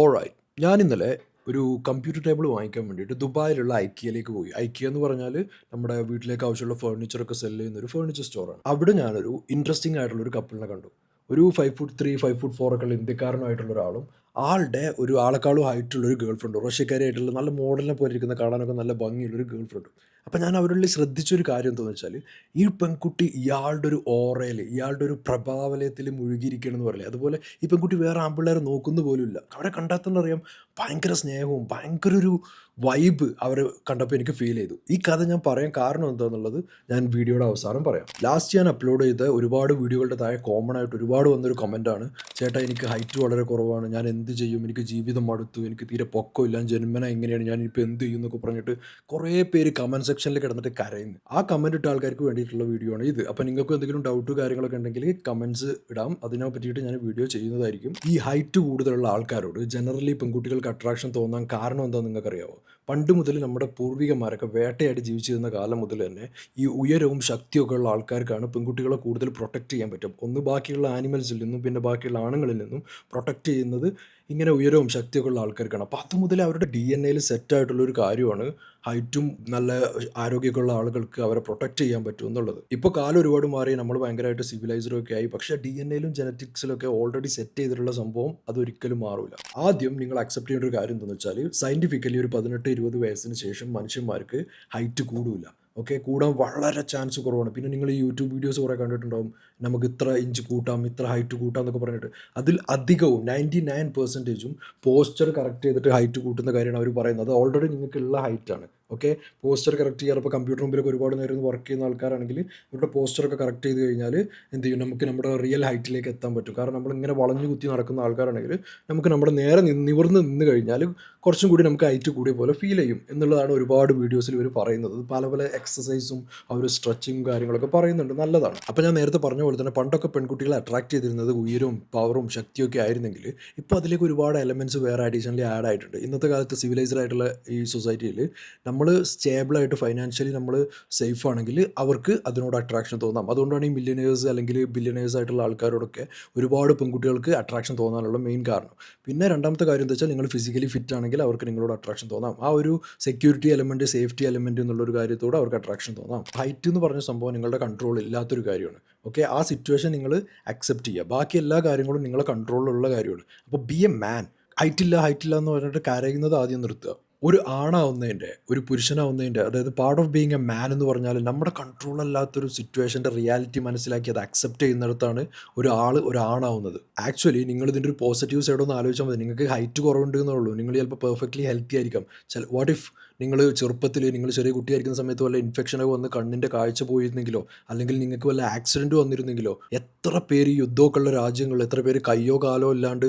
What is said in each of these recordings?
Alright. ഞാൻ ഇന്നലെ ഒരു കമ്പ്യൂട്ടർ ടേബിൾ വാങ്ങിക്കാൻ വേണ്ടിയിട്ട് ദുബായിലുള്ള ഐക്കിയയിലേക്ക് പോയി. ഐക്കിയ എന്ന് പറഞ്ഞാൽ നമ്മുടെ വീട്ടിലേക്ക് ആവശ്യമുള്ള ഫർണിച്ചറൊക്കെ സെൽ ചെയ്യുന്ന ഒരു ഫർണിച്ചർ സ്റ്റോറാണ്. അവിടെ ഞാനൊരു ഇൻട്രസ്റ്റിംഗ് ആയിട്ടുള്ള ഒരു കപ്പിളിനെ കണ്ടു. ഒരു 5'3", 5'4" ഒക്കെ ഉള്ള ഇന്ത്യക്കാരനായിട്ടുള്ള ഒരാളും ആളുടെ ഒരു ആളെക്കാളും ഹൈറ്റുള്ള ഒരു ഗേൾ ഫ്രണ്ടും റഷ്യക്കാരിയായിട്ടുള്ള നല്ല മോഡലിനെ പോലെ ഇരിക്കുന്ന കാണാനൊക്കെ നല്ല ഭംഗിയുള്ള ഒരു ഗേൾ ഫ്രണ്ടും. അപ്പം ഞാൻ അവരുള്ളിൽ ശ്രദ്ധിച്ചൊരു കാര്യം എന്താണെന്ന് വെച്ചാൽ ഈ പെൺകുട്ടി ഇയാളുടെ ഒരു ഓറയിൽ ഇയാളുടെ ഒരു പ്രഭാവലയത്തിൽ മുഴുകിയിരിക്കുകയാണെന്ന് പറയില്ലേ അതുപോലെ ഈ പെൺകുട്ടി വേറെ ആൺപിള്ളേരെ നോക്കുന്ന പോലുമില്ല. അവരെ കണ്ടാൽ തന്നെ അറിയാം ഭയങ്കര സ്നേഹവും ഭയങ്കര ഒരു വൈബ് അവർ കണ്ടപ്പോൾ എനിക്ക് ഫീൽ ചെയ്തു. ഈ കഥ ഞാൻ പറയാൻ കാരണം എന്താണെന്നുള്ളത് ഞാൻ വീഡിയോയുടെ അവസാനം പറയാം. ലാസ്റ്റ് ഞാൻ അപ്ലോഡ് ചെയ്ത ഒരുപാട് വീഡിയോകളുടെ താഴെ കോമൺ ആയിട്ട് ഒരുപാട് വന്നൊരു കമൻറ്റാണ്, ചേട്ടാ എനിക്ക് ഹൈറ്റ് വളരെ കുറവാണ്, ഞാൻ എന്ത് ചെയ്യും, എനിക്ക് ജീവിതം മടുത്തു, എനിക്ക് തീരെ പൊക്കമില്ല, ജന്മന എങ്ങനെയാണ്, ഞാനിപ്പോൾ എന്ത് ചെയ്യും എന്നൊക്കെ പറഞ്ഞിട്ട് കുറേ പേര് കമൻറ്റ് സെക്ഷനിൽ കിടന്നിട്ട് കരയുന്നു. ആ കമൻറ്റ് ഇട്ട ആൾക്കാർക്ക് വേണ്ടിയിട്ടുള്ള വീഡിയോ ആണ് ഇത്. അപ്പോൾ നിങ്ങൾക്ക് എന്തെങ്കിലും ഡൗട്ട് കാര്യങ്ങളൊക്കെ ഉണ്ടെങ്കിൽ കമൻറ്റ്സ് ഇടാം, അതിനെ പറ്റിയിട്ട് ഞാൻ വീഡിയോ ചെയ്യുന്നതായിരിക്കും. ഈ ഹൈറ്റ് കൂടുതലുള്ള ആൾക്കാരോട് ജനറലി പെൺകുട്ടികൾക്ക് അട്രാക്ഷൻ തോന്നാൻ കാരണം എന്താണെന്ന് നിങ്ങൾക്കറിയാമോ? പണ്ട് മുതൽ നമ്മുടെ പൂർവികന്മാരൊക്കെ വേട്ടയാടി ജീവിച്ചിരുന്ന കാലം മുതൽ തന്നെ ഈ ഉയരവും ശക്തിയൊക്കെ ഉള്ള ആൾക്കാർക്കാണ് പെൺകുട്ടികളെ കൂടുതൽ പ്രൊട്ടക്റ്റ് ചെയ്യാൻ പറ്റും. ഒന്ന് ബാക്കിയുള്ള ആനിമൽസിൽ നിന്നും പിന്നെ ബാക്കിയുള്ള ആണുങ്ങളിൽ നിന്നും പ്രൊട്ടക്റ്റ് ചെയ്യുന്നത് ഇങ്ങനെ ഉയരവും ശക്തിയൊക്കെ ഉള്ള ആൾക്കാർക്കാണ്. അപ്പോൾ അതുമുതൽ അവരുടെ DNA സെറ്റ് ആയിട്ടുള്ള ഒരു കാര്യമാണ് ഹൈറ്റും നല്ല ആരോഗ്യമൊക്കെയുള്ള ആളുകൾക്ക് അവരെ പ്രൊട്ടക്റ്റ് ചെയ്യാൻ പറ്റും എന്നുള്ളത്. ഇപ്പോൾ കാലം ഒരുപാട് മാറി, നമ്മൾ ഭയങ്കരമായിട്ട് സിവിലൈസ്ഡും ഒക്കെ ആയി. പക്ഷേ DNA ജനറ്റിക്സിലൊക്കെ ഓൾറെഡി സെറ്റ് ചെയ്തിട്ടുള്ള സംഭവം അതൊരിക്കലും മാറില്ല. ആദ്യം നിങ്ങൾ അക്സെപ്റ്റ് ചെയ്യേണ്ട ഒരു കാര്യം എന്താണെന്ന് വെച്ചാൽ സയൻറ്റിഫിക്കലി ഒരു 18-20 വയസ്സിന് ശേഷം മനുഷ്യന്മാർക്ക് ഹൈറ്റ് കൂടില്ല. ഓക്കെ, കൂടാൻ വളരെ ചാൻസ് കുറവാണ്. പിന്നെ നിങ്ങൾ ഈ യൂട്യൂബ് വീഡിയോസ് കുറേ കണ്ടിട്ടുണ്ടാവും, നമുക്ക് ഇത്ര ഇഞ്ച് കൂട്ടാം, ഇത്ര ഹൈറ്റ് കൂട്ടാം എന്നൊക്കെ പറഞ്ഞിട്ട്. അതിൽ അധികവും 99%ഉം പോസ്ചർ കറക്റ്റ് ചെയ്തിട്ട് ഹൈറ്റ് കൂട്ടുന്ന കാര്യമാണ് അവർ പറയുന്നത്. അത് ഓൾറെഡി നിങ്ങൾക്കുള്ള ഹൈറ്റാണ്. ഓക്കെ, പോസ്ചർ കറക്റ്റ് ചെയ്യാറ് ഇപ്പോൾ കമ്പ്യൂട്ടർ മുമ്പിലൊക്കെ ഒരുപാട് നേരം വർക്ക് ചെയ്യുന്ന ആൾക്കാരാണെങ്കിൽ ഇവരുടെ പോസ്ചറൊക്കെ കറക്റ്റ് ചെയ്ത് കഴിഞ്ഞാൽ എന്ത് ചെയ്യും, നമുക്ക് നമ്മുടെ റിയൽ ഹൈറ്റിലേക്ക് എത്താൻ പറ്റും. കാരണം നമ്മളിങ്ങനെ വളഞ്ഞു കുത്തി നടക്കുന്ന ആൾക്കാരാണെങ്കിൽ നമുക്ക് നമ്മുടെ നേരെ നിവർന്ന് നിന്ന് കഴിഞ്ഞാൽ കുറച്ചും കൂടി നമുക്ക് ഹൈറ്റ് കൂടിയ പോലെ ഫീൽ ചെയ്യും എന്നുള്ളതാണ് ഒരുപാട് വീഡിയോസിൽ ഇവർ പറയുന്നത്. പല പല എക്സസൈസും ആ ഒരു സ്ട്രെച്ചിങ്ങും കാര്യങ്ങളൊക്കെ പറയുന്നുണ്ട്, നല്ലതാണ്. അപ്പോൾ ഞാൻ നേരത്തെ പറഞ്ഞ പോലെ തന്നെ പണ്ടൊക്കെ പെൺകുട്ടികളെ അട്രാക്ട് ചെയ്തിരുന്നത് ഉയരവും പവറും ശക്തിയൊക്കെ ആയിരുന്നെങ്കിൽ ഇപ്പോൾ അതിലേക്ക് ഒരുപാട് എലമെൻറ്റ്സ് വേറെ അഡീഷണലി ആഡ് ആയിട്ടുണ്ട്. ഇന്നത്തെ കാലത്ത് സിവിലൈസ്ഡ് ആയിട്ടുള്ള ഈ സൊസൈറ്റിയിൽ നമ്മൾ സ്റ്റേബിളായിട്ട് ഫൈനാൻഷ്യലി നമ്മൾ സേഫ് ആണെങ്കിൽ അവർക്ക് അതിനോട് അട്രാക്ഷൻ തോന്നാം. അതുകൊണ്ടാണ് ഈ മില്യനേഴ്സ് അല്ലെങ്കിൽ ബില്യനേഴ്സ് ആയിട്ടുള്ള ആൾക്കാരോടൊക്കെ ഒരുപാട് പെൺകുട്ടികൾക്ക് അട്രാക്ഷൻ തോന്നാനുള്ള മെയിൻ കാരണം. പിന്നെ രണ്ടാമത്തെ കാര്യം എന്താ വെച്ചാൽ നിങ്ങൾ ഫിസിക്കലി ഫിറ്റ് ആണെങ്കിൽ അവർക്ക് നിങ്ങളോട് അട്രാക്ഷൻ തോന്നാം. ആ ഒരു സെക്യൂരിറ്റി എലമെൻറ്റ്, സേഫ്റ്റി എലമെൻറ്റ് എന്നുള്ളൊരു കാര്യത്തോട് അവർക്ക് അട്രാക്ഷൻ തോന്നാം. ഹൈറ്റ് എന്ന് പറഞ്ഞ സംഭവം നിങ്ങളുടെ കൺട്രോൾ ഇല്ലാത്തൊരു കാര്യമാണ്. ഓക്കെ, ആ സിറ്റുവേഷൻ നിങ്ങൾ അക്സെപ്റ്റ് ചെയ്യുക. ബാക്കി എല്ലാ കാര്യങ്ങളും നിങ്ങളുടെ കൺട്രോളിലുള്ള കാര്യമാണ്. അപ്പോൾ ബി എ മാൻ. ഹൈറ്റില്ല എന്ന് പറഞ്ഞിട്ട് കരയുന്നത് ആദ്യം നിർത്തുക. ഒരു ആണാവുന്നതിൻ്റെ, ഒരു പുരുഷനാവുന്നതിൻ്റെ, അതായത് part of being a man എന്ന് പറഞ്ഞാൽ നമ്മുടെ കൺട്രോൾ അല്ലാത്തൊരു സിറ്റുവേഷൻ്റെ റിയാലിറ്റി മനസ്സിലാക്കി അത് അക്സെപ്റ്റ് ചെയ്യുന്നിടത്താണ് ഒരാണാവുന്നത്. ആക്ച്വലി നിങ്ങൾ ഇതിൻ്റെ ഒരു പോസിറ്റീവ് സൈഡ് ഒന്ന് ആലോചിച്ചാൽ മതി. നിങ്ങൾക്ക് ഹൈറ്റ് കുറവുണ്ട് എന്നേ ഉള്ളൂ, നിങ്ങൾ ചിലപ്പോൾ പെർഫെക്റ്റ്ലി ഹെൽത്തി ആയിരിക്കാം. വാട്ട് ഇഫ് നിങ്ങൾ ചെറുപ്പത്തിൽ, നിങ്ങൾ ചെറിയ കുട്ടിയായിരിക്കുന്ന സമയത്ത് വല്ല ഇൻഫെക്ഷനൊക്കെ വന്ന് കണ്ണിൻ്റെ കാഴ്ച പോയിരുന്നെങ്കിലോ, അല്ലെങ്കിൽ നിങ്ങൾക്ക് വല്ല ആക്സിഡൻറ്റ് വന്നിരുന്നെങ്കിലോ, എത്ര പേര് യുദ്ധമൊക്കെ ഉള്ള രാജ്യങ്ങളിൽ എത്ര പേര് കയ്യോ കാലോ ഇല്ലാണ്ട്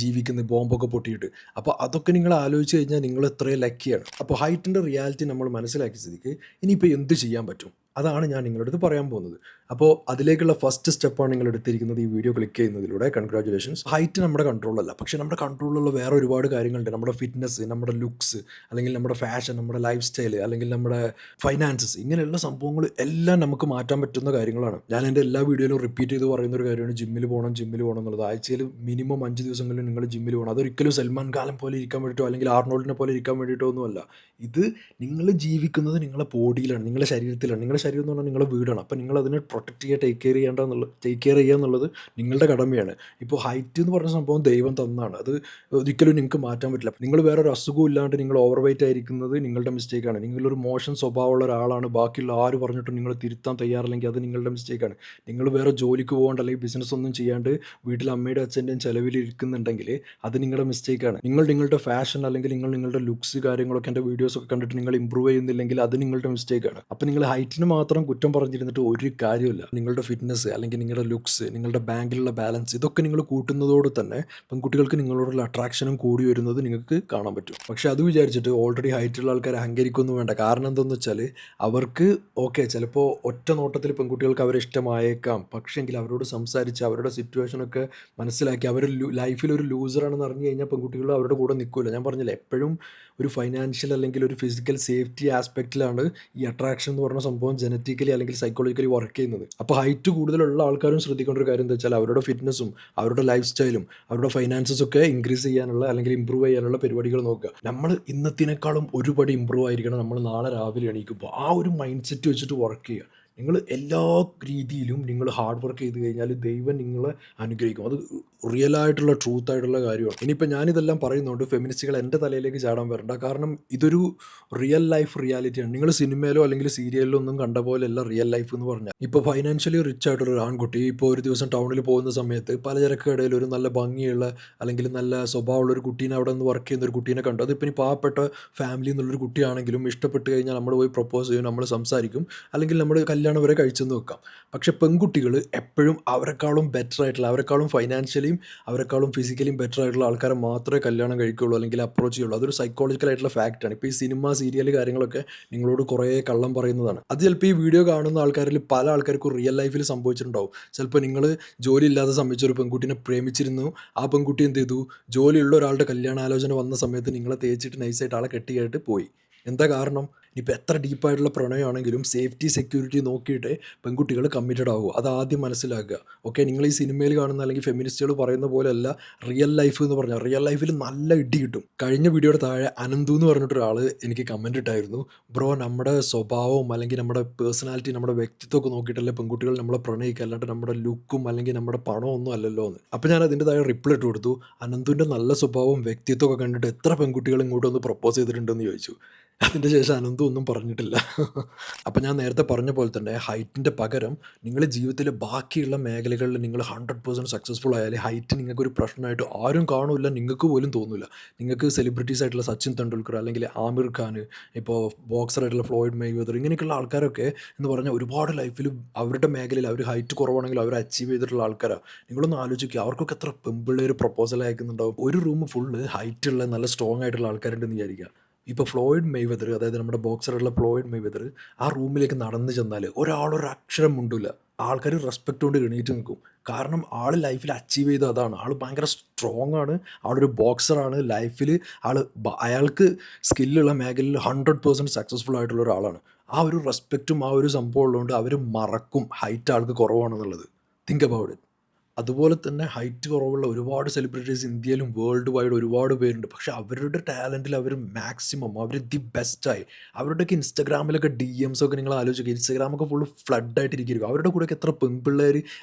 ജീവിക്കുന്നു ബോംബൊക്കെ പൊട്ടിയിട്ട്. അപ്പോൾ അതൊക്കെ നിങ്ങൾ ആലോചിച്ച് കഴിഞ്ഞാൽ നിങ്ങൾ എത്രയും ലക്കിയാണ്. അപ്പോൾ ഹൈറ്റിൻ്റെ റിയാലിറ്റി നമ്മൾ മനസ്സിലാക്കിയ സ്ഥിതിക്ക് ഇനിയിപ്പോൾ എന്ത് ചെയ്യാൻ പറ്റും, അതാണ് ഞാൻ നിങ്ങളുടെ അടുത്ത് പറയാൻ പോകുന്നത്. അപ്പോൾ അതിലേക്കുള്ള ഫസ്റ്റ് സ്റ്റെപ്പാണ് നിങ്ങൾ എടുത്തിരിക്കുന്നത് ഈ വീഡിയോ ക്ലിക്ക് ചെയ്യുന്നതിലൂടെ. കൺഗ്രാജുലേഷൻസ്. ഹൈറ്റ് നമ്മുടെ കൺട്രോളല്ല, പക്ഷേ നമ്മുടെ കൺട്രോളിലുള്ള വേറെ ഒരുപാട് കാര്യങ്ങളുണ്ട്. നമ്മുടെ ഫിറ്റ്നസ്, നമ്മുടെ ലുക്സ്, അല്ലെങ്കിൽ നമ്മുടെ ഫാഷൻ, നമ്മുടെ ലൈഫ് സ്റ്റൈൽ, അല്ലെങ്കിൽ നമ്മുടെ ഫൈനാൻസസ്, ഇങ്ങനെയുള്ള സംഭവങ്ങൾ എല്ലാം നമുക്ക് മാറ്റാൻ പറ്റുന്ന കാര്യങ്ങളാണ്. ഞാൻ എൻ്റെ എല്ലാ വീഡിയോയിലും റിപ്പീറ്റ് ചെയ്ത് പറയുന്ന ഒരു കാര്യമാണ് ജിമ്മിൽ പോകണം എന്നുള്ളത്. ആഴ്ചയിൽ മിനിമം 5 ദിവസങ്ങളിൽ നിങ്ങൾ ജിമ്മിൽ പോകണം. അതൊരിക്കലും സൽമാൻ ഖാൻ പോലെ ഇരിക്കാൻ വേണ്ടിയിട്ടോ അല്ലെങ്കിൽ ആർണോൾഡിനെ പോലെ ഇരിക്കാൻ വേണ്ടിയിട്ടോ ഒന്നുമല്ല. ഇത് നിങ്ങൾ ജീവിക്കുന്നത് നിങ്ങളുടെ ബോഡിയിലാണ്, നിങ്ങളുടെ ശരീരത്തിലാണ്. നിങ്ങളുടെ ശരീരം എന്ന് പറഞ്ഞാൽ നിങ്ങളുടെ വീടാണ്. അപ്പോൾ നിങ്ങൾ അതിനെ പ്രൊട്ടക്റ്റ് ചെയ്യുക, ടേക്ക് കെയർ ചെയ്യുക എന്നുള്ളത് നിങ്ങളുടെ കടമയാണ്. ഇപ്പോൾ ഹൈറ്റ് എന്ന് പറഞ്ഞ സംഭവം ദൈവം തന്നതാണ്. അത് ഒരിക്കലും നിങ്ങൾക്ക് മാറ്റാൻ പറ്റില്ല. നിങ്ങൾ വേറൊരു അസുഖവും ഇല്ലാണ്ട് നിങ്ങൾ ഓവർ വെയിറ്റ് ആയിരിക്കുന്നത് നിങ്ങളുടെ മിസ്റ്റേക്കാണ്. നിങ്ങളൊരു മോശം സ്വഭാവമുള്ള ഒരാളാണ്, ബാക്കിയുള്ള ആര് പറഞ്ഞിട്ടും നിങ്ങൾ തിരുത്താൻ തയ്യാറില്ലെങ്കിൽ അത് നിങ്ങളുടെ മിസ്റ്റേക്കാണ്. നിങ്ങൾ വേറെ ജോലിക്ക് പോകാണ്ട് അല്ലെങ്കിൽ ബിസിനസ് ഒന്നും ചെയ്യാണ്ട് വീട്ടിൽ അമ്മയുടെ അച്ഛൻ്റെയും ചിലവിൽ ഇരിക്കുന്നുണ്ടെങ്കിൽ അത് നിങ്ങളുടെ മിസ്റ്റേക്കാണ്. നിങ്ങളുടെ ഫാഷൻ അല്ലെങ്കിൽ നിങ്ങളുടെ ലുക്സ് കാര്യങ്ങളൊക്കെ എൻ്റെ വീഡിയോസൊക്കെ കണ്ടിട്ട് നിങ്ങൾ ഇമ്പ്രൂവ് ചെയ്യുന്നില്ലെങ്കിൽ അത് നിങ്ങളുടെ മിസ്റ്റേക്കാണ്. അപ്പോൾ നിങ്ങൾ ഹൈറ്റിന് മാത്രം കുറ്റം പറഞ്ഞിരുന്നിട്ട് ഒരു കാര്യമില്ല. നിങ്ങളുടെ ഫിറ്റ്നസ് അല്ലെങ്കിൽ നിങ്ങളുടെ ലുക്സ്, നിങ്ങളുടെ ബാങ്കിലുള്ള ബാലൻസ്, ഇതൊക്കെ നിങ്ങൾ കൂട്ടുന്നതോട് തന്നെ പെൺകുട്ടികൾക്ക് നിങ്ങളോടുള്ള അട്രാക്ഷനും കൂടി വരുന്നത് നിങ്ങൾക്ക് കാണാൻ പറ്റും. പക്ഷേ അത് വിചാരിച്ചിട്ട് ഓൾറെഡി ഹൈറ്റുള്ള ആൾക്കാർ അഹങ്കരിക്കൊന്നും വേണ്ട. കാരണം എന്താണെന്ന് വെച്ചാൽ അവർക്ക് ഓക്കെ ചിലപ്പോൾ ഒറ്റ നോട്ടത്തിൽ പെൺകുട്ടികൾക്ക് അവരെ ഇഷ്ടമായേക്കാം. പക്ഷേങ്കിൽ അവരോട് സംസാരിച്ച് അവരുടെ സിറ്റുവേഷനൊക്കെ മനസ്സിലാക്കി അവർ ലൈഫിൽ ഒരു ലൂസറാണെന്ന് അറിഞ്ഞു കഴിഞ്ഞാൽ പെൺകുട്ടികൾ അവരുടെ കൂടെ നിൽക്കില്ല. ഞാൻ പറഞ്ഞില്ല, എപ്പോഴും ഒരു ഫൈനാൻഷ്യൽ അല്ലെങ്കിൽ ഒരു ഫിസിക്കൽ സേഫ്റ്റി ആസ്പെക്റ്റിലാണ് ഈ അട്രാക്ഷൻ എന്ന് പറഞ്ഞ സംഭവം ജനറ്റിക്കലി അല്ലെങ്കിൽ സൈക്കോളജിക്കലി വർക്ക് ചെയ്യുന്നത്. അപ്പോൾ ഹൈറ്റ് കൂടുതലുള്ള ആൾക്കാരും ശ്രദ്ധിക്കേണ്ട ഒരു കാര്യം എന്താ വെച്ചാൽ അവരുടെ ഫിറ്റ്നസ്സും അവരുടെ ലൈഫ് സ്റ്റൈലും അവരുടെ ഫൈനാൻസസും ഒക്കെ ഇൻക്രീസ് ചെയ്യാനുള്ള അല്ലെങ്കിൽ ഇമ്പ്രൂവ് ചെയ്യാനുള്ള പരിപാടികൾ നോക്കുക. നമ്മൾ ഇന്നത്തിനേക്കാളും ഒരുപടി ഇമ്പ്രൂവ് ആയിരിക്കണം നമ്മൾ നാളെ രാവിലെ എണീക്കുമ്പോൾ. ആ ഒരു മൈൻഡ് സെറ്റ് വെച്ചിട്ട് വർക്ക് ചെയ്യുക. നിങ്ങൾ എല്ലാ രീതിയിലും നിങ്ങൾ ഹാർഡ് വർക്ക് ചെയ്ത് കഴിഞ്ഞാൽ ദൈവം നിങ്ങളെ അനുഗ്രഹിക്കും. അത് റിയൽ ആയിട്ടുള്ള ട്രൂത്ത് ആയിട്ടുള്ള കാര്യമാണ്. ഇനിയിപ്പോൾ ഞാനിതെല്ലാം പറയുന്നതുകൊണ്ട് ഫെമിനിസ്റ്റുകൾ എൻ്റെ തലയിലേക്ക് ചാടാൻ വരണ്ട. കാരണം ഇതൊരു റിയൽ ലൈഫ് റിയാലിറ്റിയാണ്. നിങ്ങൾ സിനിമയിലോ അല്ലെങ്കിൽ സീരിയലിലോ ഒന്നും കണ്ട പോലെയല്ല റിയൽ ലൈഫ് എന്ന് പറഞ്ഞാൽ. ഇപ്പോൾ ഫൈനാൻഷ്യലി റിച്ച് ആയിട്ടുള്ള ഒരു ആൺകുട്ടി ഇപ്പോൾ ഒരു ദിവസം ടൗണിൽ പോകുന്ന സമയത്ത് പലചരക്ക് കടയിൽ ഒരു നല്ല ഭംഗിയുള്ള അല്ലെങ്കിൽ നല്ല സ്വഭാവമുള്ള ഒരു കുട്ടീനെ അവിടെ നിന്ന് വർക്ക് ചെയ്യുന്ന ഒരു കുട്ടീനെ കണ്ടു. അതിപ്പോൾ ഇനി പാവപ്പെട്ട ഫാമിലി എന്നുള്ളൊരു കുട്ടിയാണെങ്കിലും ഇഷ്ടപ്പെട്ട് കഴിഞ്ഞാൽ നമ്മൾ പോയി പ്രപ്പോസ് ചെയ്യും, നമ്മൾ സംസാരിക്കും, അല്ലെങ്കിൽ നമ്മൾ കല്യാണം വരെ കഴിച്ചെന്ന് വെക്കാം. പക്ഷേ പെൺകുട്ടികൾ എപ്പോഴും അവരെക്കാളും ബെറ്റർ ആയിട്ടുള്ള, അവരെക്കാളും ഫൈനാൻഷ്യലിയും അവരെക്കാളും ഫിസിക്കലിയും ബെറ്റർ ആയിട്ടുള്ള ആൾക്കാരെ മാത്രമേ കല്യാണം കഴിക്കുകയുള്ളൂ അല്ലെങ്കിൽ അപ്രോച്ച് ചെയ്യുള്ളൂ. അതൊരു സൈക്കോളജിക്കൽ ആയിട്ടുള്ള ഫാക്റ്റാണ്. ഇപ്പോൾ ഈ സിനിമ സീരിയൽ കാര്യങ്ങളൊക്കെ നിങ്ങളോട് കുറേ കള്ളം പറയുന്നതാണ്. അത് ചിലപ്പോൾ ഈ വീഡിയോ കാണുന്ന ആൾക്കാരിൽ പല ആൾക്കാർക്കും റിയൽ ലൈഫിൽ സംഭവിച്ചിട്ടുണ്ടാവും. ചിലപ്പോൾ നിങ്ങൾ ജോലി ഇല്ലാതെ സമയത്ത് ഒരു പെൺകുട്ടീനെ പ്രേമിച്ചിരുന്നു. ആ പെൺകുട്ടി എന്ത് ചെയ്തു, ജോലിയുള്ള ഒരാളുടെ കല്യാണാലോചന വന്ന സമയത്ത് നിങ്ങളെ തേച്ചിട്ട് നൈസായിട്ട് ആളെ കെട്ടിയായിട്ട് പോയി. എന്താ കാരണം? ഇനിയിപ്പോൾ എത്ര ഡീപ്പായിട്ടുള്ള പ്രണയമാണെങ്കിലും സേഫ്റ്റി സെക്യൂരിറ്റി നോക്കിയിട്ട് പെൺകുട്ടികൾ കമ്മിറ്റഡ് ആവുക. അത് ആദ്യം മനസ്സിലാക്കുക. ഓക്കെ, നിങ്ങൾ ഈ സിനിമയിൽ കാണുന്ന അല്ലെങ്കിൽ ഫെമിനിസ്റ്റുകൾ പറയുന്ന പോലെയല്ല റിയൽ ലൈഫ് എന്ന് പറഞ്ഞാൽ. റിയൽ ലൈഫിൽ നല്ല ഇടി കിട്ടും. കഴിഞ്ഞ വീഡിയോയുടെ താഴെ അനന്തു എന്ന് പറഞ്ഞിട്ടൊരാൾ എനിക്ക് കമൻറ്റ് ഇട്ടായിരുന്നു, ബ്രോ നമ്മുടെ സ്വഭാവവും അല്ലെങ്കിൽ നമ്മുടെ പേഴ്സണാലിറ്റി നമ്മുടെ വ്യക്തിത്വമൊക്കെ നോക്കിയിട്ടല്ലേ പെൺകുട്ടികൾ നമ്മളെ പ്രണയിക്കുക, അല്ലാണ്ട് നമ്മുടെ ലുക്കും അല്ലെങ്കിൽ നമ്മുടെ പണമൊന്നും ഒന്നും അല്ലല്ലോ എന്ന്. അപ്പോൾ ഞാൻ അതിൻ്റെ താഴെ റിപ്ലൈ ഇട്ട് കൊടുത്തു, അനന്തുവിൻ്റെ നല്ല സ്വഭാവവും വ്യക്തിത്വമൊക്കെ കണ്ടിട്ട് എത്ര പെൺകുട്ടികൾ ഇങ്ങോട്ടൊന്ന് പ്രപ്പോസ് ചെയ്തിട്ടുണ്ടെന്ന് ചോദിച്ചു. അതിൻ്റെ ശേഷം അനന്തു ഒന്നും പറഞ്ഞിട്ടില്ല. അപ്പം ഞാൻ നേരത്തെ പറഞ്ഞ പോലെ തന്നെ ഹൈറ്റിൻ്റെ പകരം നിങ്ങൾ ജീവിതത്തിലെ ബാക്കിയുള്ള മേഖലകളിൽ നിങ്ങൾ 100% സക്സസ്ഫുൾ ആയാൽ ഹൈറ്റ് നിങ്ങൾക്കൊരു പ്രശ്നമായിട്ട് ആരും കാണില്ല, നിങ്ങൾക്ക് പോലും തോന്നില്ല. നിങ്ങൾക്ക് സെലിബ്രിറ്റീസ് ആയിട്ടുള്ള സച്ചിൻ തെണ്ടുൽക്കർ അല്ലെങ്കിൽ ആമിർ ഖാൻ, ഇപ്പോൾ ബോക്സറായിട്ടുള്ള ഫ്ലോയിഡ് മെയ്വെദർ, ഇങ്ങനെയൊക്കെയുള്ള ആൾക്കാരൊക്കെ എന്ന് പറഞ്ഞാൽ ഒരുപാട് ലൈഫിൽ അവരുടെ മേഖലയിൽ അവർ ഹൈറ്റ് കുറവാണെങ്കിൽ അവർ അച്ചീവ് ചെയ്തിട്ടുള്ള ആൾക്കാരാണ്. നിങ്ങളൊന്ന് ആലോചിക്കുക, അവർക്കൊക്കെ എത്ര പെമ്പിള്ളേർ പ്രപ്പോസൽ അയക്കുന്നുണ്ടാവും. ഒരു റൂം ഫുള്ള് ഹൈറ്റുള്ള നല്ല സ്ട്രോങ് ആയിട്ടുള്ള ആൾക്കാരുണ്ടെന്ന് വിചാരിക്കുക. ഇപ്പോൾ ഫ്ലോയിഡ് മെയ്വെദർ, അതായത് നമ്മുടെ ബോക്സറുള്ള ഫ്ലോയിഡ് മെയ്വെദർ ആ റൂമിലേക്ക് നടന്ന് ചെന്നാൽ ഒരാളൊരക്ഷരം മിണ്ടില്ല. ആൾക്കാർ റെസ്പെക്റ്റ് കൊണ്ട് എണീറ്റ് നിൽക്കും. കാരണം ആൾ ലൈഫിൽ അച്ചീവ് ചെയ്ത അതാണ്. ആൾ ഭയങ്കര സ്ട്രോങ് ആണ്, ആളൊരു ബോക്സറാണ്. ലൈഫിൽ അയാൾക്ക് സ്കില്ലുള്ള മേഖലയിൽ 100% സക്സസ്ഫുൾ ആയിട്ടുള്ള ഒരാളാണ്. ആ ഒരു റെസ്പെക്റ്റും ആ ഒരു സംഭവം ഉള്ളതുകൊണ്ട് അവർ മറക്കും ഹൈറ്റ് ആൾക്ക് കുറവാണെന്നുള്ളത്. Think about it. അതുപോലെ തന്നെ ഹൈറ്റ് കുറവുള്ള ഒരുപാട് സെലിബ്രിറ്റീസ് ഇന്ത്യയിലും വേൾഡ് വൈഡ് ഒരുപാട് പേരുണ്ട്. പക്ഷേ അവരുടെ ടാലൻറ്റിൽ അവർ മാക്സിമം അവർ ദി ബെസ്റ്റായി. അവരുടെയൊക്കെ ഇൻസ്റ്റാഗ്രാമിലൊക്കെ DMs ഒക്കെ നിങ്ങൾ ആലോചിക്കുക. ഇൻസ്റ്റാഗ്രാമൊക്കെ ഫുള്ള് ഫ്ലഡായിട്ടിരിക്കും. അവരുടെ കൂടെയൊക്കെ എത്ര പെൺപിള്ളേർ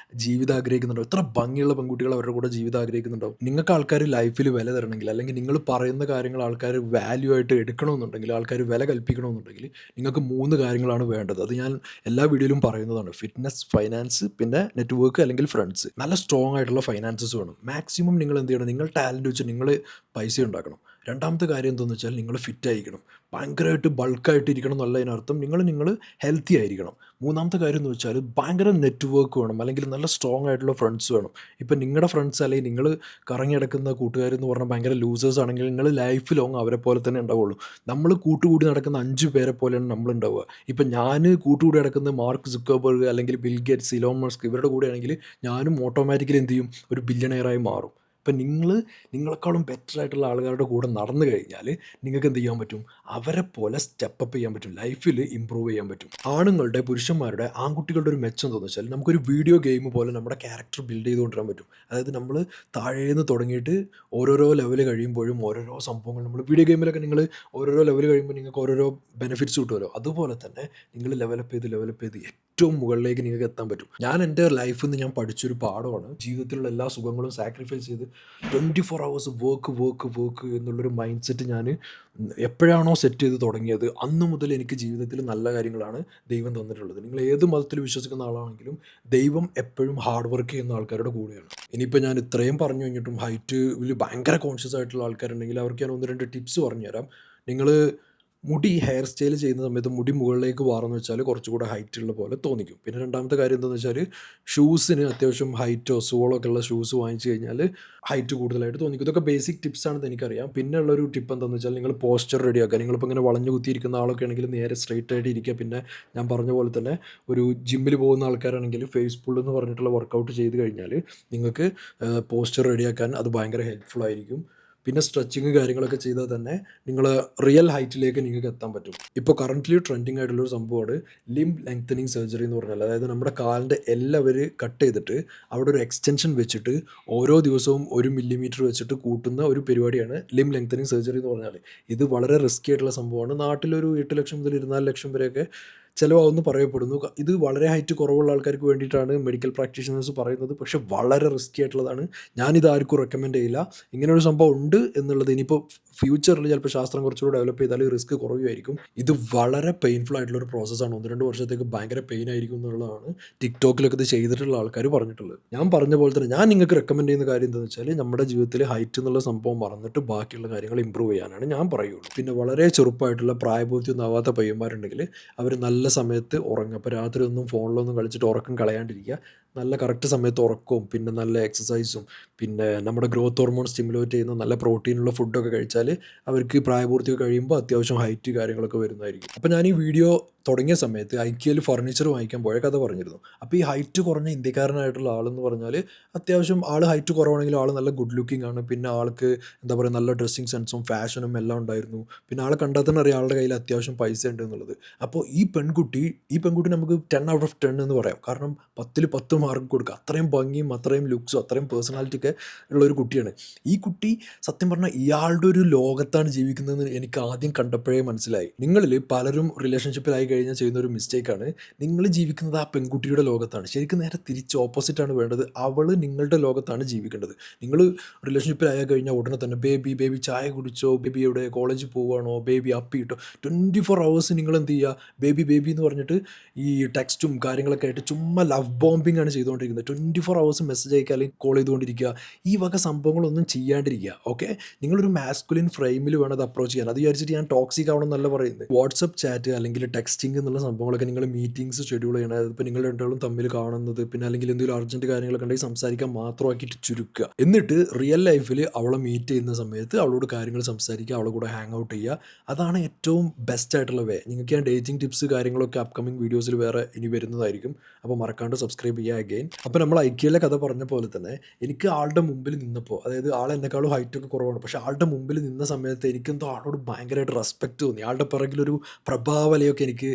ജീവിതം ആഗ്രഹിക്കുന്നുണ്ടാവും, എത്ര ഭംഗിയുള്ള പെൺകുട്ടികൾ അവരുടെ കൂടെ ജീവിതം ആഗ്രഹിക്കുന്നുണ്ടാവും. നിങ്ങൾക്ക് ആൾക്കാർ ലൈഫിൽ വില തരണമെങ്കിൽ, അല്ലെങ്കിൽ നിങ്ങൾ പറയുന്ന കാര്യങ്ങൾ ആൾക്കാർ വാല്യൂ ആയിട്ട് എടുക്കണമെന്നുണ്ടെങ്കിൽ, ആൾക്കാർ വില കൽപ്പിക്കണമെന്നുണ്ടെങ്കിൽ നിങ്ങൾക്ക് 3 കാര്യങ്ങളാണ് വേണ്ടത്. അത് ഞാൻ എല്ലാ വീഡിയോയിലും പറയുന്നതാണ്. ഫിറ്റ്നസ്, ഫൈനാൻസ്, പിന്നെ നെറ്റ്വർക്ക് അല്ലെങ്കിൽ ഫ്രണ്ട്സ്. നല്ല സ്ട്രോങ് ആയിട്ടുള്ള ഫൈനാൻസസ് വേണം. മാക്സിമം നിങ്ങൾ എന്ത് ചെയ്യണം, നിങ്ങൾ ടാലൻറ്റ് വെച്ച് നിങ്ങൾ പൈസ ഉണ്ടാക്കണം. രണ്ടാമത്തെ കാര്യം എന്താണെന്ന് വെച്ചാൽ നിങ്ങൾ ഫിറ്റ് ആയിരിക്കണം. ഭയങ്കരമായിട്ട് ബൾക്കായിട്ട് ഇരിക്കണം എന്നല്ല അതിനർത്ഥം. നിങ്ങൾ ഹെൽത്തി ആയിരിക്കണം. മൂന്നാമത്തെ കാര്യം എന്ന് വെച്ചാൽ ഭയങ്കര നെറ്റ്വർക്ക് വേണം, അല്ലെങ്കിൽ നല്ല സ്ട്രോങ് ആയിട്ടുള്ള ഫ്രണ്ട്സ് വേണം. ഇപ്പം നിങ്ങളുടെ ഫ്രണ്ട്സ് അല്ലെങ്കിൽ നിങ്ങൾ കറങ്ങി നടക്കുന്ന കൂട്ടുകാരെന്ന് പറഞ്ഞാൽ ഭയങ്കര ലൂസേഴ്സ് ആണെങ്കിൽ നിങ്ങൾ ലൈഫ് ലോങ് അവരെ പോലെ തന്നെ ഉണ്ടാവുള്ളൂ. നമ്മൾ കൂട്ടുകൂടി നടക്കുന്ന 5 പേരെ പോലെയാണ് നമ്മളുണ്ടാവുക. ഇപ്പം ഞാൻ കൂട്ടുകൂടി നടക്കുന്ന മാർക്ക് സുക്കർബർഗ് അല്ലെങ്കിൽ ബിൽ ഗേറ്റ്സ്, ഇലോൺ മസ്ക് ഇവരുടെ കൂടെയാണെങ്കിൽ ഞാനും ഓട്ടോമാറ്റിക്കലി എന്ത് ചെയ്യും, ഒരു ബില്യണയറായി മാറും. ഇപ്പം നിങ്ങളെക്കാളും ബെറ്റർ ആയിട്ടുള്ള ആളുകളുടെ കൂടെ നടന്നു കഴിഞ്ഞാൽ നിങ്ങൾക്ക് എന്ത് ചെയ്യാൻ പറ്റും, അവരെ പോലെ സ്റ്റെപ്പ് ചെയ്യാൻ പറ്റും, ലൈഫിൽ ഇമ്പ്രൂവ് ചെയ്യാൻ പറ്റും. ആണുങ്ങളുടെ, പുരുഷന്മാരുടെ, ആൺകുട്ടികളുടെ ഒരു മെച്ചം എന്താണെന്ന് വെച്ചാൽ നമുക്കൊരു വീഡിയോ ഗെയിം പോലെ നമ്മുടെ ക്യാരക്ടർ ബിൽഡ് ചെയ്ത് കൊണ്ടുവരാൻ പറ്റും. അതായത് നമ്മൾ താഴേന്ന് തുടങ്ങിയിട്ട് ഓരോരോ ലെവൽ കഴിയുമ്പോഴും ഓരോരോ സംഭവങ്ങൾ, നമ്മൾ വീഡിയോ ഗെയിമിലൊക്കെ നിങ്ങൾ ഓരോരോ ലെവൽ കഴിയുമ്പോൾ നിങ്ങൾക്ക് ഓരോരോ ബെനിഫിറ്റ്സ് കിട്ടുമല്ലോ. അതുപോലെ തന്നെ നിങ്ങൾ ലെവലപ്പ് ചെയ്ത് ഏറ്റവും മുകളിലേക്ക് നിങ്ങൾക്ക് എത്താൻ പറ്റും. ഞാൻ എൻ്റെ ലൈഫിൽ നിന്ന് ഞാൻ പഠിച്ചൊരു പാഠമാണ്, ജീവിതത്തിലുള്ള എല്ലാ സുഖങ്ങളും സാക്രിഫൈസ് ചെയ്ത് 24 hours വർക്ക് എന്നുള്ളൊരു മൈൻഡ് സെറ്റ് ഞാൻ എപ്പോഴാണോ സെറ്റ് ചെയ്ത് തുടങ്ങിയത് അന്ന് മുതൽ എനിക്ക് ജീവിതത്തിൽ നല്ല കാര്യങ്ങളാണ് ദൈവം തന്നിട്ടുള്ളത്. നിങ്ങൾ ഏത് മതത്തിൽ വിശ്വസിക്കുന്ന ആളാണെങ്കിലും ദൈവം എപ്പോഴും ഹാർഡ് വർക്ക് ചെയ്യുന്ന ആൾക്കാരുടെ കൂടെയാണ്. ഇനിയിപ്പോൾ ഞാൻ ഇത്രയും പറഞ്ഞു കഴിഞ്ഞിട്ടും ഹൈറ്റിൽ ഭയങ്കര കോൺഷ്യസ് ആയിട്ടുള്ള ആൾക്കാരുണ്ടെങ്കിൽ അവർക്ക് ഞാൻ 1-2 ടിപ്സ് പറഞ്ഞുതരാം. നിങ്ങൾ ഹെയർ സ്റ്റൈൽ ചെയ്യുന്ന സമയത്ത് മുടി മുകളിലേക്ക് വാർന്ന് വെച്ചാൽ കുറച്ചുകൂടെ ഹൈറ്റ് ഉള്ള പോലെ തോന്നിക്കും. പിന്നെ രണ്ടാമത്തെ കാര്യം എന്താണെന്ന് വെച്ചാൽ ഷൂസിന് അത്യാവശ്യം ഹൈറ്റോ സോളോ ഒക്കെ ഉള്ള ഷൂസ് വാങ്ങിച്ചു കഴിഞ്ഞാൽ ഹൈറ്റ് കൂടുതലായിട്ട് തോന്നിക്കും. ഇതൊക്കെ ബേസിക് ടിപ്സാണെന്ന് എനിക്കറിയാം. പിന്നെ ഉള്ളൊരു ടിപ്പ് എന്താണെന്ന് വെച്ചാൽ നിങ്ങൾ പോസ്ചർ റെഡിയാക്കുക. നിങ്ങളിപ്പോൾ ഇങ്ങനെ വളഞ്ഞു കുത്തിയിരിക്കുന്ന ആളൊക്കെ ആണെങ്കിൽ നേരെ സ്ട്രെയിറ്റ് ആയിട്ട് ഇരിക്കുക. പിന്നെ ഞാൻ പറഞ്ഞ പോലെ തന്നെ ഒരു ജിമ്മിൽ പോകുന്ന ആൾക്കാരാണെങ്കിൽ ഫേസ് പുൾ എന്ന് പറഞ്ഞിട്ടുള്ള വർക്കൗട്ട് ചെയ്ത് കഴിഞ്ഞാൽ നിങ്ങൾക്ക് പോസ്ചർ റെഡിയാക്കാൻ അത് ഭയങ്കര ഹെൽപ്ഫുൾ ആയിരിക്കും. പിന്നെ സ്ട്രെച്ചിങ് കാര്യങ്ങളൊക്കെ ചെയ്താൽ തന്നെ നിങ്ങൾ റിയൽ ഹൈറ്റിലേക്ക് നിങ്ങൾക്ക് എത്താൻ പറ്റും. ഇപ്പോൾ കറൻ്റ്ലി ട്രെൻഡിങ് ആയിട്ടുള്ളൊരു സംഭവമാണ് ലിംബ് ലെങ്തനിങ് സർജറി എന്ന് പറഞ്ഞാൽ. അതായത് നമ്മുടെ കാലിൻ്റെ എല്ലാം അവർ കട്ട് ചെയ്തിട്ട് അവിടെ ഒരു എക്സ്റ്റൻഷൻ വെച്ചിട്ട് ഓരോ ദിവസവും 1 മില്ലിമീറ്റർ വെച്ചിട്ട് കൂട്ടുന്ന ഒരു പരിപാടിയാണ് ലിംബ് ലെങ്തനിങ് സർജറി എന്ന് പറഞ്ഞാൽ. ഇത് വളരെ റിസ്കി ആയിട്ടുള്ള സംഭവമാണ്. നാട്ടിലൊരു 8 ലക്ഷം മുതൽ 24 ലക്ഷം വരെയൊക്കെ ചിലവാകുമെന്ന് പറയപ്പെടുന്നു. ഇത് വളരെ ഹൈറ്റ് കുറവുള്ള ആൾക്കാർക്ക് വേണ്ടിയിട്ടാണ് മെഡിക്കൽ പ്രാക്ടീഷണേഴ്സ് പറയുന്നത്. പക്ഷേ വളരെ റിസ്കി ആയിട്ടുള്ളതാണ്. ഞാനിത് ആർക്കും റെക്കമെൻഡ് ചെയ്യില്ല. ഇങ്ങനൊരു സംഭവം ഉണ്ട് എന്നുള്ളത് ഇനിയിപ്പോൾ ഫ്യൂച്ചറിൽ ചിലപ്പോൾ ശാസ്ത്രം കുറച്ചുകൂടി ഡെവലപ്പ് ചെയ്താൽ റിസ്ക് കുറയുമായിരിക്കും. ഇത് വളരെ പെയിൻഫുൾ ആയിട്ടുള്ളൊരു പ്രോസസ്സാണ്. 1-2 വർഷത്തേക്ക് ഭയങ്കര പെയിൻ ആയിരിക്കും എന്നുള്ളതാണ് ടിക്ടോക്കിലൊക്കെ ഇത് ചെയ്തിട്ടുള്ള ആൾക്കാർ പറഞ്ഞിട്ടുള്ളത്. ഞാൻ പറഞ്ഞ പോലെ തന്നെ ഞാൻ നിങ്ങൾക്ക് റെക്കമെൻഡ് ചെയ്യുന്ന കാര്യം എന്താണെന്ന് വെച്ചാൽ നമ്മുടെ ജീവിതത്തിൽ ഹൈറ്റ് എന്നുള്ള സംഭവം മറന്നിട്ട് ബാക്കിയുള്ള കാര്യങ്ങൾ ഇമ്പ്രൂവ് ചെയ്യാനാണ് ഞാൻ പറയുള്ളൂ. പിന്നെ വളരെ ചെറുപ്പമായിട്ടുള്ള പ്രായപൂർത്തിയൊന്നും ആവാത്ത പയ്യന്മാരുണ്ടെങ്കിൽ അവർ നല്ല സമയത്ത് ഉറങ്ങുക. അപ്പോൾ രാത്രി ഒന്നും ഫോണിലൊന്നും കളിച്ചിട്ട് ഉറക്കം കളയാണ്ടിരിക്കുക. നല്ല കറക്റ്റ് സമയത്ത് ഉറക്കവും പിന്നെ നല്ല എക്സസൈസും പിന്നെ നമ്മുടെ ഗ്രോത്ത് ഹോർമോൺ സ്റ്റിമുലേറ്റ് ചെയ്യുന്ന നല്ല പ്രോട്ടീനുള്ള ഫുഡൊക്കെ കഴിച്ചാൽ അവർക്ക് പ്രായപൂർത്തിയൊക്കെ കഴിയുമ്പോൾ അത്യാവശ്യം ഹൈറ്റ് കാര്യങ്ങളൊക്കെ വരുന്നതായിരിക്കും. അപ്പോൾ ഞാൻ ഈ വീഡിയോ തുടങ്ങിയ സമയത്ത് ഐക്യയിൽ ഫർണിച്ചർ വാങ്ങിക്കാൻ പോയ കഥ പറഞ്ഞിരുന്നു. അപ്പോൾ ഈ ഹൈറ്റ് കുറഞ്ഞ ഇന്ത്യക്കാരനായിട്ടുള്ള ആളെന്ന് പറഞ്ഞാൽ അത്യാവശ്യം ആൾ ഹൈറ്റ് കുറവാണെങ്കിലും ആൾ നല്ല ഗുഡ് ലുക്കിംഗ് ആണ്. പിന്നെ ആൾക്ക് എന്താ പറയുക നല്ല ഡ്രസ്സിങ് സെൻസും ഫാഷനും എല്ലാം ഉണ്ടായിരുന്നു. പിന്നെ ആളെ കണ്ടാൽ തന്നെ അറിയാം ആളുടെ കയ്യിൽ അത്യാവശ്യം പൈസ ഉണ്ട് എന്നുള്ളത്. അപ്പോൾ ഈ പെൺകുട്ടി നമുക്ക് 10 ഔട്ട് ഓഫ് 10 എന്ന് പറയാം. കാരണം 10ൽ 10 മാർക്ക് കൊടുക്കുക. അത്രയും ഭംഗിയും അത്രയും ലുക്സും അത്രയും പേഴ്സണാലിറ്റിയൊക്കെ ഉള്ളൊരു കുട്ടിയാണ്. ഈ കുട്ടി സത്യം പറഞ്ഞാൽ ഇയാളുടെ ഒരു ലോകത്താണ് ജീവിക്കുന്നതെന്ന് എനിക്ക് ആദ്യം കണ്ടപ്പോഴേ മനസ്സിലായി. നിങ്ങളിൽ പലരും റിലേഷൻഷിപ്പിലായി കഴിഞ്ഞാൽ ചെയ്യുന്ന ഒരു മിസ്റ്റേക്കാണ്, നിങ്ങൾ ജീവിക്കുന്നത് ആ പെൺകുട്ടിയുടെ ലോകത്താണ്. ശരിക്കും നേരെ തിരിച്ച് ഓപ്പോസിറ്റാണ് വേണ്ടത്. അവൾ നിങ്ങളുടെ ലോകത്താണ് ജീവിക്കേണ്ടത്. നിങ്ങൾ റിലേഷൻഷിപ്പിലായി കഴിഞ്ഞാൽ ഉടനെ തന്നെ ബേബി ചായ കുടിച്ചോ, ബേബി എവിടെ കോളേജിൽ പോവുകയാണോ, ബേബി അപ്പി ഇട്ടോ, 24 hours നിങ്ങൾ എന്ത് ചെയ്യുക, ബേബി എന്ന് പറഞ്ഞിട്ട് ഈ ടെക്സ്റ്റും കാര്യങ്ങളൊക്കെ ആയിട്ട് ചുമ്മാ ലവ് ബോംബിംഗ് ആണ് ചെയ്തുകൊണ്ടിരിക്കുന്നത്. 24 hours മെസ്സേജ് അയക്കുക അല്ലെങ്കിൽ കോൾ ചെയ്തുകൊണ്ടിരിക്കുക. ഈ വക സംഭവങ്ങളൊന്നും ചെയ്യാണ്ടിരിക്കുക. ഓക്കെ, നിങ്ങളൊരു മാസ്കുലിൻ ഫ്രെയിമിൽ വേണം അത് അപ്രോച്ച് ചെയ്യാൻ. അത് വിചാരിച്ചിട്ട് ഞാൻ ടോക്സിക് ആവണം എന്നല്ല പറയുന്നത്. വാട്സപ്പ് ചാറ്റ് അല്ലെങ്കിൽ ടെക്സ്റ്റിംഗ് എന്നുള്ള സംഭവങ്ങളൊക്കെ നിങ്ങൾ മീറ്റിംഗ്സ് ഷെഡ്യൂൾ ചെയ്യണം. അതിപ്പോൾ നിങ്ങൾ രണ്ടാളും തമ്മിൽ കാണുന്നത് പിന്നെ അല്ലെങ്കിൽ എന്തെങ്കിലും അർജൻറ്റ് കാര്യങ്ങളൊക്കെ ഉണ്ടെങ്കിൽ സംസാരിക്കാൻ മാത്രമാക്കിയിട്ട് ചുരുക്കുക. എന്നിട്ട് റിയൽ ലൈഫിൽ അവളെ മീറ്റ് ചെയ്യുന്ന സമയത്ത് അവളോട് കാര്യങ്ങൾ സംസാരിക്കുക, അവളെ കൂടെ ഹാങ് ഔട്ട് ചെയ്യുക. അതാണ് ഏറ്റവും ബെസ്റ്റ് ആയിട്ടുള്ള വേ. നിങ്ങൾക്ക് ഞാൻ ഡേറ്റിംഗ് ടിപ്സ് കാര്യങ്ങളൊക്കെ അപ്കമിങ് വീഡിയോസിൽ വേറെ ഇനി വരുന്നതായിരിക്കും. അപ്പോൾ മറക്കാണ്ട് സബ്സ്ക്രൈബ് ചെയ്യുക അഗെയിൻ. അപ്പോൾ നമ്മൾ ഐക്യയിലെ കഥ പറഞ്ഞ പോലെ തന്നെ എനിക്ക് ആളുടെ മുമ്പിൽ നിന്നപ്പോൾ, അതായത് ആൾ എന്നെക്കാളും ഹൈറ്റൊക്കെ കുറവാണ്, പക്ഷേ ആളുടെ മുമ്പിൽ നിന്ന സമയത്ത് എനിക്കെന്തോ ആളോട് ഭയങ്കരമായിട്ട് റെസ്പെക്റ്റ് തോന്നി. ആളുടെ പിറകിലൊരു പ്രഭാവലയൊക്കെ എനിക്ക്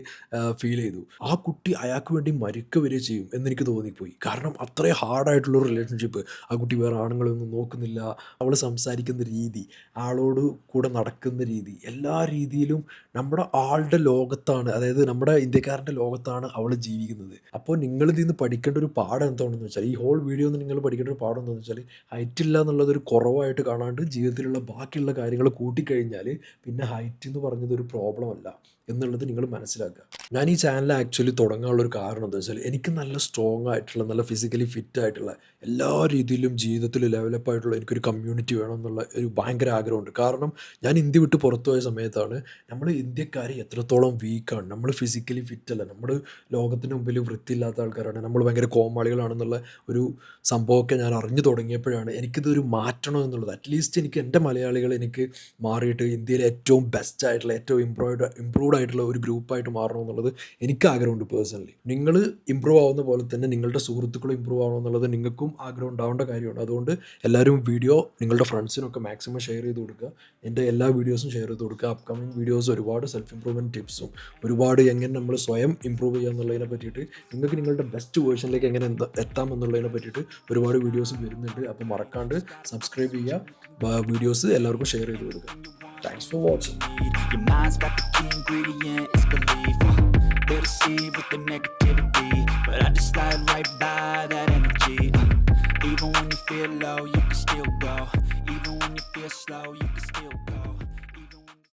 ഫീൽ ചെയ്തു. ആ കുട്ടി അയാൾക്ക് വേണ്ടി മരിക്കുക വരെ ചെയ്യും എന്നെനിക്ക് തോന്നിപ്പോയി. കാരണം അത്രയും ഹാർഡായിട്ടുള്ളൊരു റിലേഷൻഷിപ്പ്. ആ കുട്ടി വേറെ ആണുങ്ങളൊന്നും നോക്കുന്നില്ല. അവൾ സംസാരിക്കുന്ന രീതി, ആളോട് കൂടെ നടക്കുന്ന രീതി, എല്ലാ രീതിയിലും നമ്മുടെ ആളുടെ ലോകത്താണ്, അതായത് നമ്മുടെ ഇന്ത്യക്കാരൻ്റെ ലോകത്താണ് അവൾ ജീവിക്കുന്നത്. അപ്പോൾ നിങ്ങളിതിൽ നിന്ന് പഠിക്കേണ്ട ഒരു പാഠം എന്താണെന്ന് വെച്ചാൽ, ഈ ഹോൾ വീഡിയോ നിന്ന് നിങ്ങൾ പഠിക്കേണ്ട ഒരു പാഠം എന്താണെന്ന് വെച്ചാൽ, ഹൈറ്റ് ഇല്ല എന്നുള്ളതൊരു കുറവായിട്ട് കാണാണ്ട് ജീവിതത്തിലുള്ള ബാക്കിയുള്ള കാര്യങ്ങൾ കൂട്ടിക്കഴിഞ്ഞാൽ പിന്നെ ഹൈറ്റ് എന്ന് പറഞ്ഞത് ഒരു പ്രോബ്ലം അല്ല എന്നുള്ളത് നിങ്ങൾ മനസ്സിലാക്കുക. ഞാൻ ഈ ചാനൽ ആക്ച്വലി തുടങ്ങാനുള്ളൊരു കാരണം എന്താ വെച്ചാൽ, എനിക്ക് നല്ല സ്ട്രോങ് ആയിട്ടുള്ള നല്ല ഫിസിക്കലി ഫിറ്റ് ആയിട്ടുള്ള എല്ലാ രീതിയിലും ജീവിതത്തിൽ ലെവലപ്പ് ആയിട്ടുള്ള എനിക്കൊരു കമ്മ്യൂണിറ്റി വേണം എന്നുള്ള ഒരു ഭയങ്കര ആഗ്രഹമുണ്ട്. കാരണം ഞാൻ ഇന്ത്യ വിട്ട് പുറത്തു പോയ സമയത്താണ് നമ്മൾ ഇന്ത്യക്കാർ എത്രത്തോളം വീക്കാണ്. നമ്മൾ ഫിസിക്കലി ഫിറ്റ് അല്ല, നമ്മൾ ലോകത്തിന് മുമ്പിൽ വൃത്തിയില്ലാത്ത ആൾക്കാരാണ്, നമ്മൾ ഭയങ്കര കോമാളികളാണെന്നുള്ള ഒരു സംഭവമൊക്കെ ഞാൻ അറിഞ്ഞു തുടങ്ങിയപ്പോഴാണ് എനിക്കിതൊരു മാറ്റണം എന്നുള്ളത്. അറ്റ്ലീസ്റ്റ് എനിക്ക് എൻ്റെ മലയാളികൾ എനിക്ക് മാറിയിട്ട് ഇന്ത്യയിലെ ഏറ്റവും ബെസ്റ്റ് ആയിട്ടുള്ള ഏറ്റവും ഇമ്പ്രൂവ്ഡ് ആയിട്ടുള്ള ഒരു ഗ്രൂപ്പായിട്ട് മാറണം എന്നുള്ളത് എനിക്ക് ആഗ്രഹമുണ്ട് പേഴ്സണലി. നിങ്ങൾ ഇമ്പ്രൂവ് ആവുന്ന പോലെ തന്നെ നിങ്ങളുടെ സുഹൃത്തുക്കളും ഇമ്പ്രൂവ് ആവണം എന്നുള്ളത് നിങ്ങൾക്കും ആഗ്രഹം ഉണ്ടാവേണ്ട കാര്യമാണ്. അതുകൊണ്ട് എല്ലാവരും വീഡിയോ നിങ്ങളുടെ ഫ്രണ്ട്സിനൊക്കെ മാക്സിമം ഷെയർ ചെയ്ത് കൊടുക്കുക. എൻ്റെ എല്ലാ വീഡിയോസും ഷെയർ ചെയ്ത് കൊടുക്കുക. അപ്കമിങ് വീഡിയോസ് ഒരുപാട് സെൽഫ് ഇമ്പ്രൂവ്മെൻറ്റ് ടിപ്സും ഒരുപാട് എങ്ങനെ നമ്മൾ സ്വയം ഇമ്പ്രൂവ് ചെയ്യുക എന്നുള്ളതിനെ പറ്റിയിട്ട്, നിങ്ങൾക്ക് നിങ്ങളുടെ ബെസ്റ്റ് വേർഷനിലേക്ക് എങ്ങനെ എത്താം എന്നുള്ളതിനെ പറ്റിയിട്ട് ഒരുപാട് വീഡിയോസ് വരുന്നുണ്ട്. അപ്പോൾ മറക്കാണ്ട് സബ്സ്ക്രൈബ് ചെയ്യുക, വീഡിയോസ് എല്ലാവർക്കും ഷെയർ ചെയ്ത് കൊടുക്കുക. Thanks for watching. Your mind's got the key ingredient, it's belief. They deceive with the negativity, but I just slide right by that energy. Even when you feel low, you can still go. Even when you feel slow, you can still go.